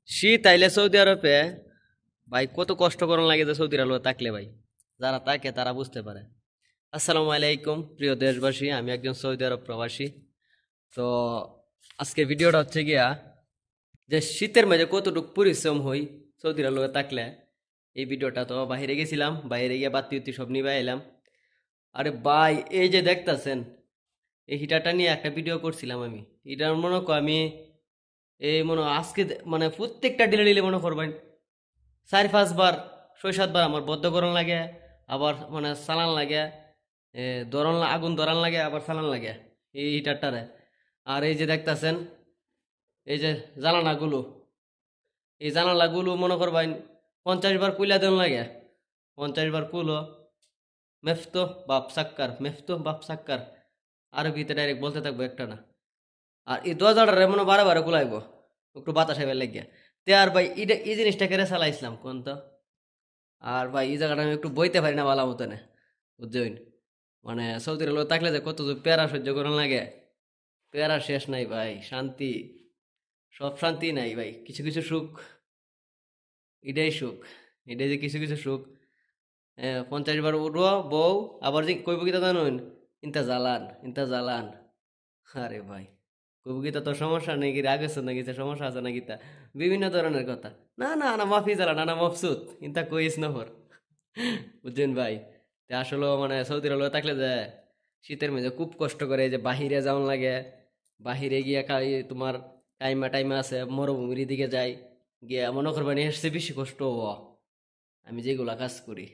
শীত আইলে সৌদি আরবে ভাই কত কষ্ট করন লাগে যে সৌদি আরবে থাকলে ভাই, যারা থাকে তারা বুঝতে পারে। আসসালামু আলাইকুম প্রিয় দেশবাসী, আমি একজন সৌদি আরব প্রবাসী। তো আজকে ভিডিওটা হচ্ছে গিয়া যে শীতের মাঝে কতটুকু পরিশ্রম হই সৌদি আরবে থাকলে। এই ভিডিওটা তো বাইরে গেছিলাম, বাইরে গিয়ে বাতি উত্তি সব নিয়ে এলাম। আরে ভাই, এই যে দেখতাছেন এই হিটারটা নিয়ে একটা ভিডিও করছিলাম আমি। এটা মনে কর আমি এই মনে হয় আজকে মানে প্রত্যেকটা ডিলে ডিলে মনে করবেন 4-5 বার 6-7 বার আমার বদ্ধ করণ লাগে, আবার মানে চালান লাগে, আগুন ধরান লাগে, আবার চালান লাগে এই হিটারটারে। আর এই যে দেখতাছেন এই যে জানালাগুলো, এই জানালাগুলো মনে করবেন 50 বার কুইলা দেন লাগে। 50 বার কুলো মেফতো বাপ সাক্কার, মেফতো বাপ সাক্কার, আরবিতে ডাইরেক্ট বলতে থাকবো একটা না। আর এই দরজাটারে মনে বারে বারে কুলাইবো একটু বাতাস আইবার লাগিয়া। তে আর ভাই এটা এই জিনিসটা কেড়ে চালাইছিলাম কোন তো। আর ভাই এই জায়গাটা আমি একটু বইতে পারি না ভালো মতনে, বুঝছেন? মানে সৌদির লোক থাকলে যে কত যে প্যারা সহ্য করার লাগে, প্যারা শেষ নাই ভাই। শান্তি, সব শান্তি নাই ভাই, কিছু কিছু সুখ, এটাই সুখ। এটাই যে কিছু কিছু সুখ। 50 বার উঠবো বউ, আবার যে কইব কি তা জানুন, ইনতা জ্বালান ইনতা জ্বালান। আরে ভাই, কইব কি তা তোর সমস্যা নেই, কি রাগ আছে নাকি, তা সমস্যা আছে নাকি, তা বিভিন্ন ধরনের কথা। না না না, মাফি জ্বালান না, মফসুদ ইনতা কইস না হর। বুঝছেন ভাই? তে আসলে মানে সৌদি আরবে থাকলে যে শীতের মধ্যে খুব কষ্ট করে, এই যে বাহিরে যাওয়ান লাগে। বাহিরে গিয়া তোমার টাইমা টাইমা আছে মরুভূমির দিকে যাই, গিয়া মনে করবেন এসছে বেশি কষ্ট আমি যেগুলা কাজ করি।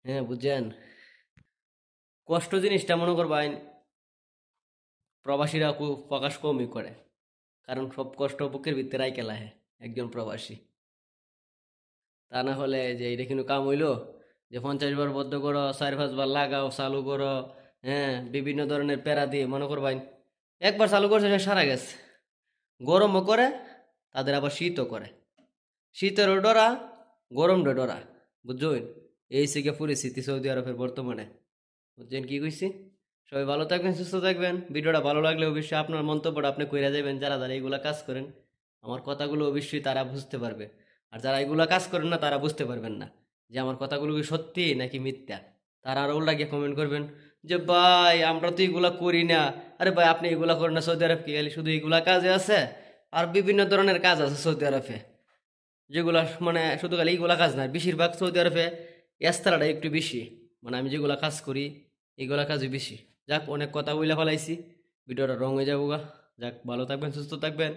হ্যাঁ বুঝছেন, কষ্ট জিনিসটা মনে করবেন প্রবাসীরা প্রকাশ কমই করে, কারণ সব কষ্ট বুকের ভিতরে রাইখা লাহে একজন প্রবাসী। তা না হলে যে এটা কিন্তু কাম হইলো যে 50 বার বদ্ধ করো, 4-5 বার লাগাও, চালু করো। হ্যাঁ, বিভিন্ন ধরনের প্যারা দিয়ে মনে করবেন একবার চালু করছে সে সারা গেছে। গরমও করে, তাদের আবার শীতও করে। শীতেরও ডরা, গরমটা ডরা। বুঝছেন? এই থেকে পরিস্থিতি সৌদি আরবের বর্তমানে। বুঝছেন কি কইছি? সবাই ভালো থাকবেন, সুস্থ থাকবেন। ভিডিওটা ভালো লাগলে অবশ্যই আপনার মন্তব্যটা আপনি কইরা যাবেন। যারা যারা এইগুলা কাজ করেন, আমার কথাগুলো অবশ্যই তারা বুঝতে পারবে। আর যারা এগুলা কাজ করেন না তারা বুঝতে পারবেন না যে আমার কথাগুলো কি সত্যি নাকি মিথ্যা। তারা আরো উল্টা গিয়ে কমেন্ট করবেন যে ভাই আমরা তো এগুলা করি না। আরে ভাই, আপনি এগুলা করেন না? সৌদি আরব কি খালি শুধু এগুলা কাজে আছে? আর বিভিন্ন ধরনের কাজ আছে সৌদি আরবে, যেগুলা মানে শুধু খালি এইগুলা কাজ না, বেশিরভাগ সৌদি আরবে এস্তারাটা একটু বেশি। মানে আমি যেগুলা কাজ করি এগুলা কাজই বেশি। যাক, অনেক কথা বইলা ফেলাইছি, ভিডিওটা রং হয়ে যাবো গা। যাক, ভালো থাকবেন, সুস্থ থাকবেন।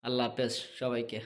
আল্লাহ হাফেজ সবাইকে।